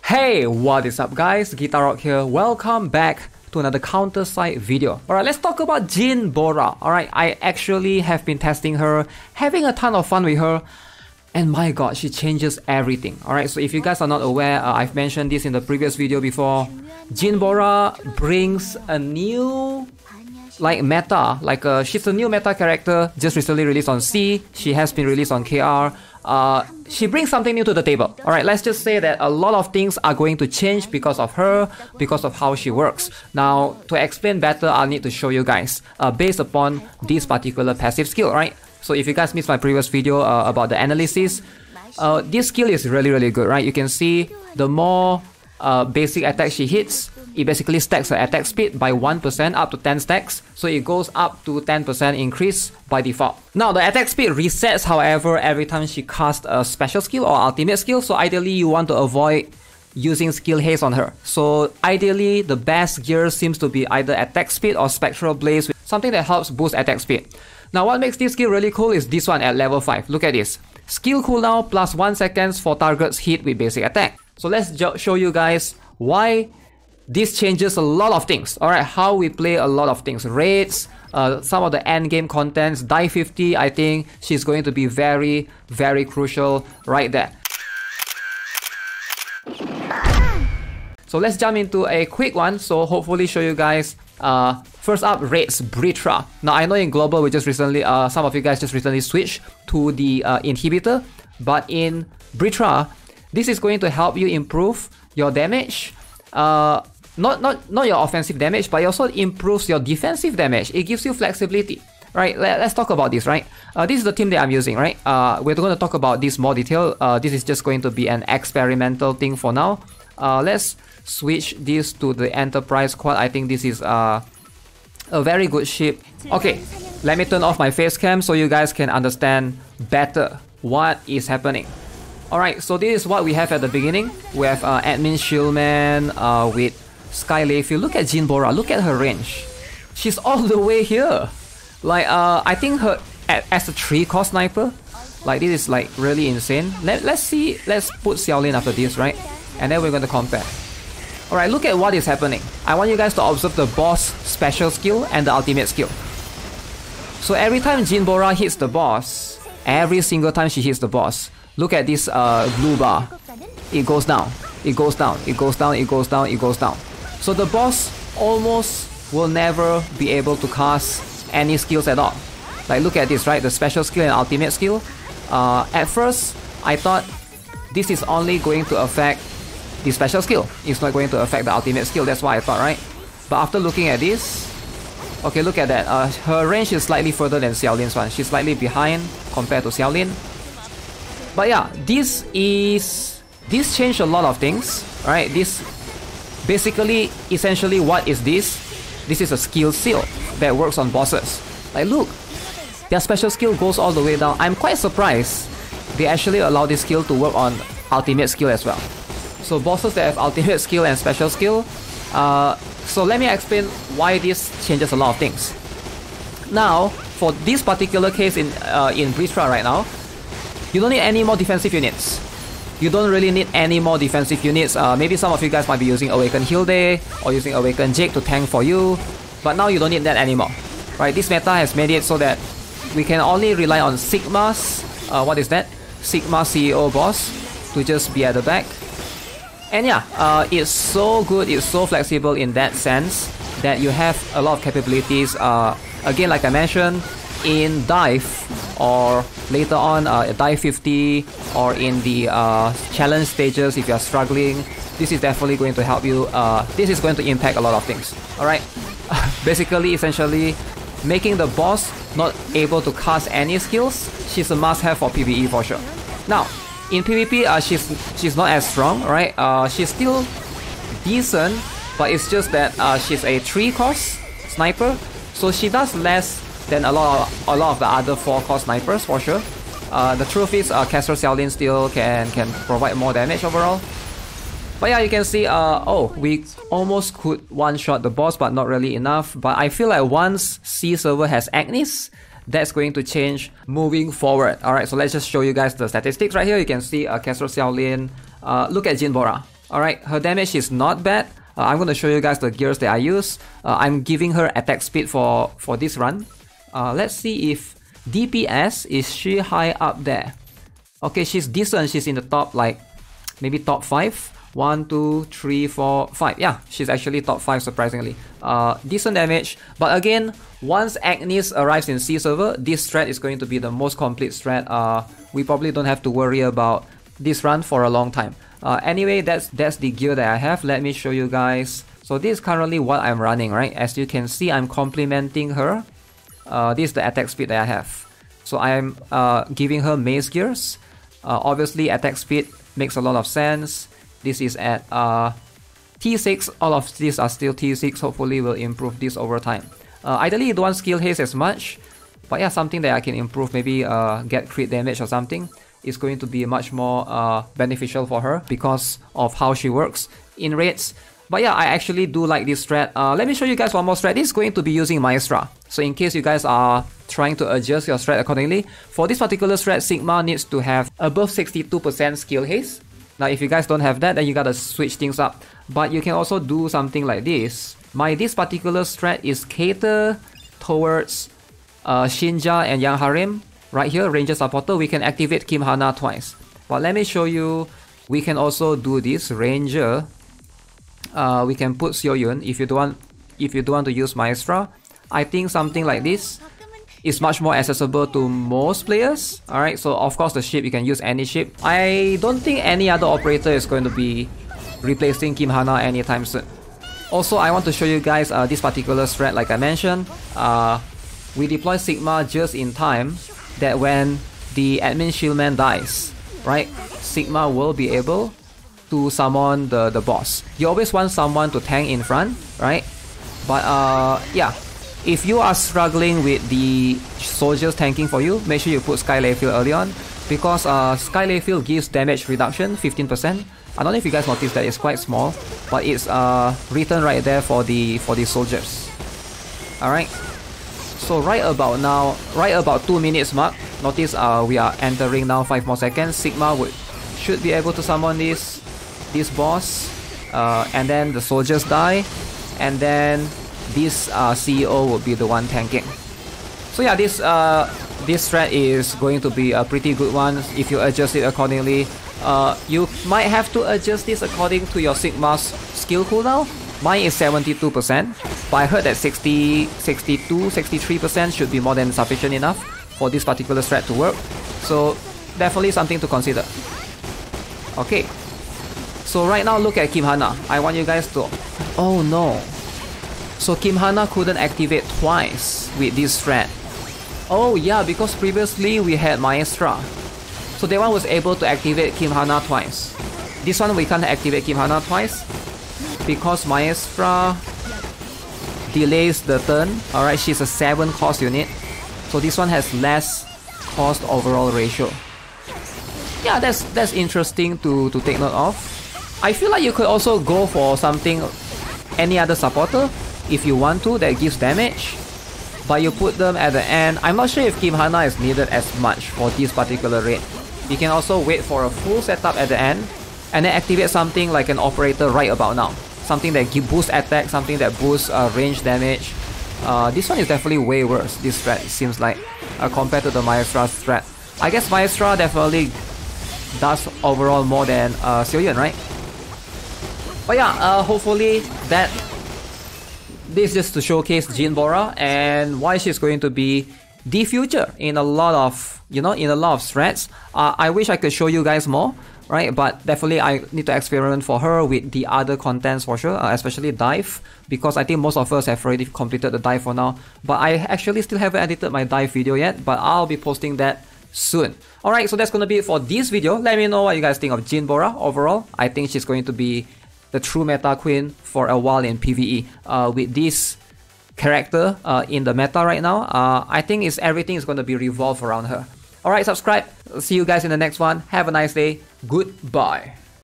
Hey, what is up guys? GuitarRock here. Welcome back to another CounterSide video. Alright, let's talk about Jin Bora. Alright, I actually have been testing her, having a ton of fun with her, and my god, she changes everything. Alright, so if you guys are not aware, I've mentioned this in the previous video before. Jin Bora brings a new meta, she's a new meta character, just recently released on C. She has been released on KR. She brings something new to the table. Alright, let's just say that a lot of things are going to change because of her, because of how she works. Now, to explain better, I'll need to show you guys based upon this particular passive skill, right? So if you guys missed my previous video about the analysis, this skill is really good, right? You can see the more basic attack she hits, it basically stacks her attack speed by 1% up to 10 stacks, so it goes up to 10% increase by default. Now the attack speed resets, however, every time she casts a special skill or ultimate skill, so ideally you want to avoid using skill haste on her. So ideally the best gear seems to be either attack speed or spectral blaze, something that helps boost attack speed. Now what makes this skill really cool is this one at level 5. Look at this. Skill cooldown plus 1 second for targets hit with basic attack. So let's show you guys why this changes a lot of things. Alright, how we play a lot of things. Raids, some of the end game contents, die 50, I think she's going to be very crucial right there. So let's jump into a quick one, so hopefully show you guys. First up, raids, Britra. Now I know in global we just recently, some of you guys just recently switched to the inhibitor, but in Britra, this is going to help you improve your damage. Not your offensive damage, but it also improves your defensive damage. It gives you flexibility, right? Let's talk about this, right? This is the team that I'm using, right? We're going to talk about this more detail. This is just going to be an experimental thing for now. Let's switch this to the Enterprise Squad. I think this is a very good ship. Okay, let me turn off my face cam so you guys can understand better what is happening. Alright, so this is what we have at the beginning. We have Admin Shieldman with Skylayfield. Look at Jin Bora, look at her range. She's all the way here. Like, I think her as a 3-core sniper, like this is like really insane. Let's put Xiaolin after this, right? And then we're going to compare. Alright, look at what is happening. I want you guys to observe the boss special skill and the ultimate skill. So every time Jin Bora hits the boss, every single time she hits the boss, look at this blue bar. It goes down, it goes down, it goes down, it goes down, it goes down. So the boss almost will never be able to cast any skills at all. Like look at this, right? The special skill and ultimate skill. At first, I thought this is only going to affect the special skill. It's not going to affect the ultimate skill. That's what I thought, right? But after looking at this, okay, look at that. Her range is slightly further than Xiaolin's one. She's slightly behind compared to Xiaolin. But yeah, this changed a lot of things, right? This basically, essentially, what is this? This is a skill seal that works on bosses. Like look, their special skill goes all the way down. I'm quite surprised they actually allow this skill to work on ultimate skill as well. So bosses that have ultimate skill and special skill. So let me explain why this changes a lot of things. Now, for this particular case in Britra right now, you don't need any more defensive units. You don't really need any more defensive units. Maybe some of you guys might be using Awaken Hilde or using Awaken Jake to tank for you, but now you don't need that anymore. Right? This meta has made it so that we can only rely on Sigma's, what is that? Sigma CEO boss to just be at the back. And yeah, it's so good, it's so flexible in that sense that you have a lot of capabilities. Again, like I mentioned, in dive or later on dive 50 or in the challenge stages, if you are struggling, this is definitely going to help you. This is going to impact a lot of things. Alright, basically, essentially making the boss not able to cast any skills. She's a must-have for PVE for sure. Now in PvP, she's not as strong, right? She's still decent, but it's just that she's a 3-core sniper, so she does less than a lot of the other 4-core snipers for sure. The truth is, Caster Xiaolin still can provide more damage overall. But yeah, you can see, oh, we almost could one-shot the boss, but not really enough. But I feel like once C server has Agnes, that's going to change moving forward. Alright, so let's just show you guys the statistics right here. You can see Caster Xiaolin. Look at Jin Bora. Alright, her damage is not bad. I'm going to show you guys the gears that I use. I'm giving her attack speed for this run. Let's see if DPS, is she high up there? Okay, she's decent. She's in the top, like, maybe top 5. 1, 2, 3, 4, 5. Yeah, she's actually top 5 surprisingly. Decent damage. But again, once Agnes arrives in C server, this strat is going to be the most complete strat. We probably don't have to worry about this run for a long time. Anyway, that's the gear that I have. Let me show you guys. So this is currently what I'm running, right? As you can see, I'm complementing her. This is the attack speed that I have. So I'm giving her mace gears. Obviously, attack speed makes a lot of sense. This is at T6. All of these are still T6. Hopefully, we'll improve this over time. Ideally, you don't want skill haste as much. But yeah, something that I can improve, maybe get crit damage or something, is going to be much more beneficial for her because of how she works in raids. But yeah, I actually do like this strat. Let me show you guys one more strat. This is going to be using Maestra. So in case you guys are trying to adjust your strat accordingly, for this particular strat, Sigma needs to have above 62% skill haste. Now if you guys don't have that, then you gotta switch things up. But you can also do something like this. This particular strat is cater towards Shinja and Yang Harim. Right here, Ranger Supporter, we can activate Kim Hana twice. But let me show you, we can also do this. Ranger, we can put Seoyun if you don't want to use Maestra. I think something like this is much more accessible to most players. Alright, so of course the ship, you can use any ship. I don't think any other operator is going to be replacing Kim Hana anytime soon. Also, I want to show you guys this particular strat. Like I mentioned, we deploy Sigma just in time that when the admin shieldman dies, right, Sigma will be able to summon the boss. You always want someone to tank in front, right? But yeah, if you are struggling with the soldiers tanking for you, make sure you put Sky Layfield early on, because Sky Layfield gives damage reduction 15%. I don't know if you guys noticed that, it's quite small, but it's written right there for the soldiers. Alright. So right about now, right about 2 minutes mark, notice we are entering now 5 more seconds. Sigma should be able to summon this boss, and then the soldiers die, and then this CEO will be the one tanking. So yeah, this strat is going to be a pretty good one if you adjust it accordingly. You might have to adjust this according to your Sigma's skill cooldown. Mine is 72%, but I heard that 62, 63% should be more than sufficient enough for this particular strat to work. So definitely something to consider. Okay, so right now look at Kim Hana. I want you guys to... Oh no. So Kim Hana couldn't activate twice with this strat. Oh yeah, because previously we had Maestra. So that one was able to activate Kim Hana twice. This one we can't activate Kim Hana twice because Maestra delays the turn. Alright, she's a 7 cost unit. So this one has less cost overall ratio. Yeah, that's interesting to take note of. I feel like you could also go for something, any other supporter, if you want to, that gives damage, but you put them at the end. I'm not sure if Kim Hana is needed as much for this particular raid. You can also wait for a full setup at the end and then activate something like an operator right about now. Something that boosts attack, something that boosts range damage. This one is definitely way worse, this strat, it seems like, compared to the Maestra strat. I guess Maestra definitely does overall more than Seoyun, right? But yeah, hopefully that... This is just to showcase Jin Bora and why she's going to be the future in a lot of, in a lot of strats. I wish I could show you guys more, right? But definitely I need to experiment for her with the other contents for sure, especially dive, because I think most of us have already completed the dive for now. But I actually still haven't edited my dive video yet, but I'll be posting that soon. Alright, so that's gonna be it for this video. Let me know what you guys think of Jin Bora overall. I think she's going to be the true meta queen for a while in PVE. With this character in the meta right now, I think everything is going to be revolved around her. Alright, subscribe. See you guys in the next one. Have a nice day. Goodbye.